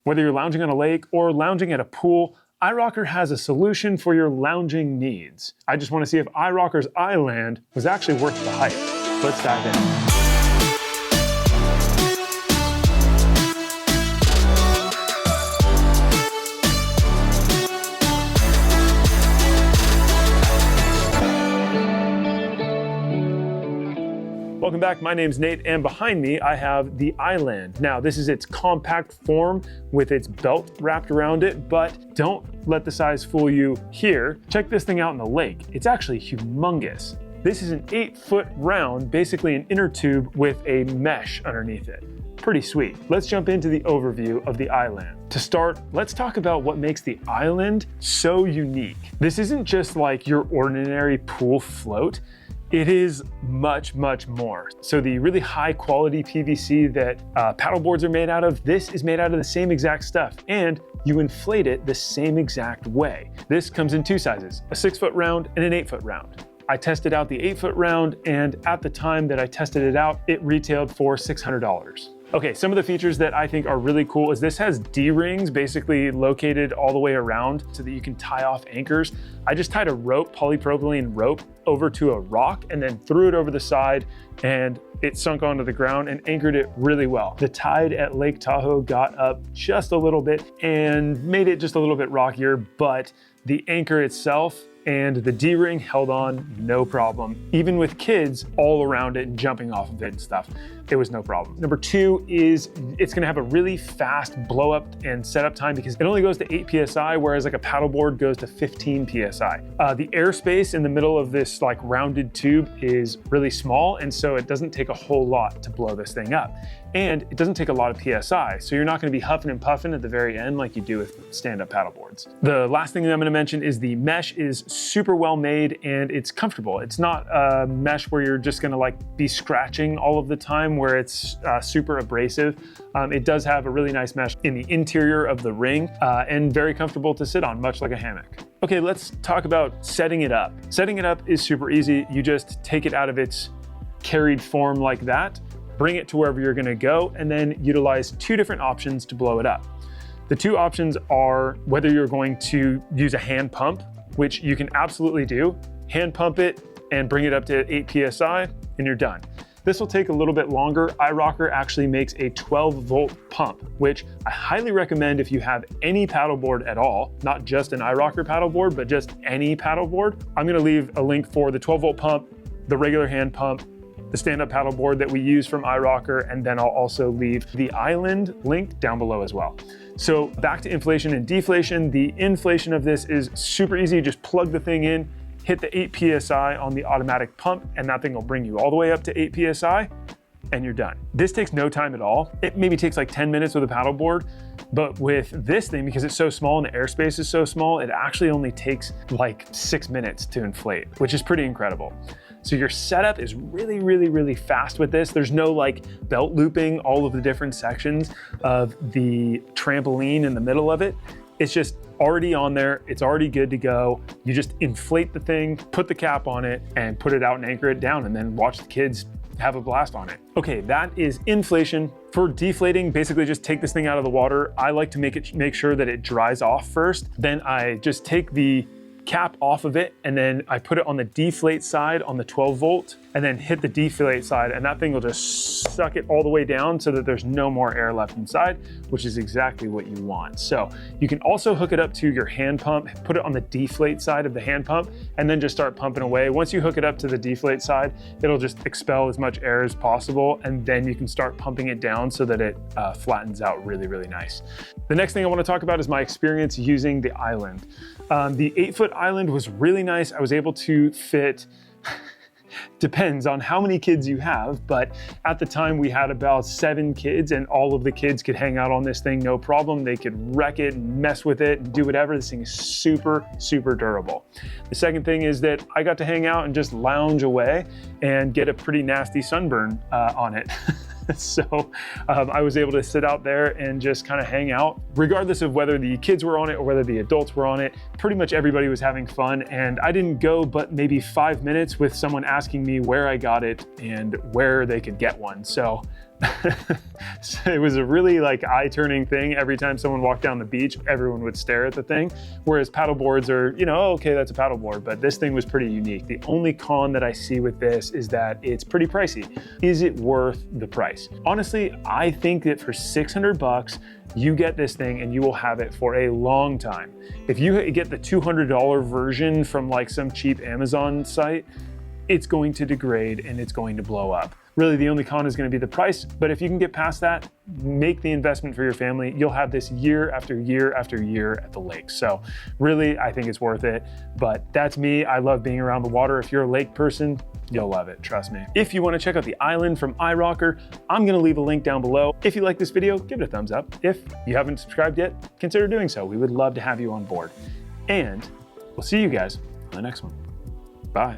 Whether you're lounging on a lake or lounging at a pool, iRocker has a solution for your lounging needs. I just want to see if iRocker's iLand was actually worth the hype. Let's dive in. Welcome back, my name's Nate, and behind me I have the iLand. Now, this is its compact form with its belt wrapped around it, but don't let the size fool you here. Check this thing out in the lake. It's actually humongous. This is an 8-foot round, basically an inner tube with a mesh underneath it. Pretty sweet. Let's jump into the overview of the iLand. To start, let's talk about what makes the iLand so unique. This isn't just like your ordinary pool float. It is much, much more. So the really high quality PVC that paddleboards are made out of, this is made out of the same exact stuff, and you inflate it the same exact way. This comes in two sizes, a 6-foot round and an 8-foot round. I tested out the 8-foot round, and at the time that I tested it out, it retailed for $600. Okay, some of the features that I think are really cool is this has D-rings basically located all the way around so that you can tie off anchors. I just tied a rope, polypropylene rope, over to a rock and then threw it over the side, and it sunk onto the ground and anchored it really well. The tide at Lake Tahoe got up just a little bit and made it just a little bit rockier, but the anchor itself and the D-ring held on no problem. Even with kids all around it and jumping off of it and stuff, it was no problem. Number two is it's gonna have a really fast blow up and setup time because it only goes to 8 PSI, whereas like a paddleboard goes to 15 PSI. The airspace in the middle of this like rounded tube is really small, and so it doesn't take a whole lot to blow this thing up. And it doesn't take a lot of PSI, so you're not gonna be huffing and puffing at the very end like you do with stand-up paddleboards. The last thing that I'm gonna mention is the mesh is super well made and it's comfortable. It's not a mesh where you're just gonna like be scratching all of the time where it's super abrasive. It does have a really nice mesh in the interior of the ring and very comfortable to sit on, much like a hammock. Okay, let's talk about setting it up. Setting it up is super easy. You just take it out of its carried form like that, bring it to wherever you're gonna go, and then utilize two different options to blow it up. The two options are whether you're going to use a hand pump, which you can absolutely do, hand pump it and bring it up to 8 PSI, and you're done. This will take a little bit longer. iRocker actually makes a 12-volt pump, which I highly recommend if you have any paddleboard at all, not just an iRocker paddleboard, but just any paddleboard. I'm gonna leave a link for the 12-volt pump, the regular hand pump, the stand-up paddleboard that we use from iRocker, and then I'll also leave the iLand link down below as well. So back to inflation and deflation. The inflation of this is super easy. Just plug the thing in, hit the 8 PSI on the automatic pump, and that thing will bring you all the way up to 8 PSI, and you're done. This takes no time at all. It maybe takes like 10 minutes with a paddleboard, but with this thing, because it's so small and the airspace is so small, it actually only takes like 6 minutes to inflate, which is pretty incredible. So your setup is really, really, really fast with this. There's no like belt looping all of the different sections of the trampoline in the middle of it. It's just already on there. It's already good to go. You just inflate the thing, put the cap on it, and put it out and anchor it down, and then watch the kids have a blast on it. Okay, that is inflation. For deflating, basically just take this thing out of the water. I like to make sure that it dries off first. Then I just take the cap off of it, and then I put it on the deflate side on the 12-volt, and then hit the deflate side, and that thing will just suck it all the way down so that there's no more air left inside, which is exactly what you want. So you can also hook it up to your hand pump, put it on the deflate side of the hand pump, and then just start pumping away. Once you hook it up to the deflate side, it'll just expel as much air as possible, and then you can start pumping it down so that it flattens out really, really nice. The next thing I want to talk about is my experience using the iLand. The 8-foot iLand was really nice. I was able to fit depends on how many kids you have, but at the time we had about 7 kids, and all of the kids could hang out on this thing no problem. They could wreck it and mess with it and do whatever. This thing is super, super durable. The second thing is that I got to hang out and just lounge away and get a pretty nasty sunburn on it. So I was able to sit out there and just kind of hang out, regardless of whether the kids were on it or whether the adults were on it. Pretty much everybody was having fun, and I didn't go but maybe 5 minutes with someone asking me where I got it and where they could get one. So So it was a really like eye-turning thing. Every time someone walked down the beach, everyone would stare at the thing. Whereas paddle boards are, you know, oh, okay, that's a paddle board, but this thing was pretty unique. The only con that I see with this is that it's pretty pricey. Is it worth the price? Honestly, I think that for 600 bucks, you get this thing and you will have it for a long time. If you get the $200 version from like some cheap Amazon site, it's going to degrade and it's going to blow up. Really, the only con is going to be the price, but if you can get past that, make the investment for your family. You'll have this year after year after year at the lake. So really, I think it's worth it, but that's me. I love being around the water. If you're a lake person, you'll love it, trust me. If you want to check out the iLand from iRocker, I'm going to leave a link down below. If you like this video, give it a thumbs up. If you haven't subscribed yet, consider doing so. We would love to have you on board. And we'll see you guys on the next one. Bye.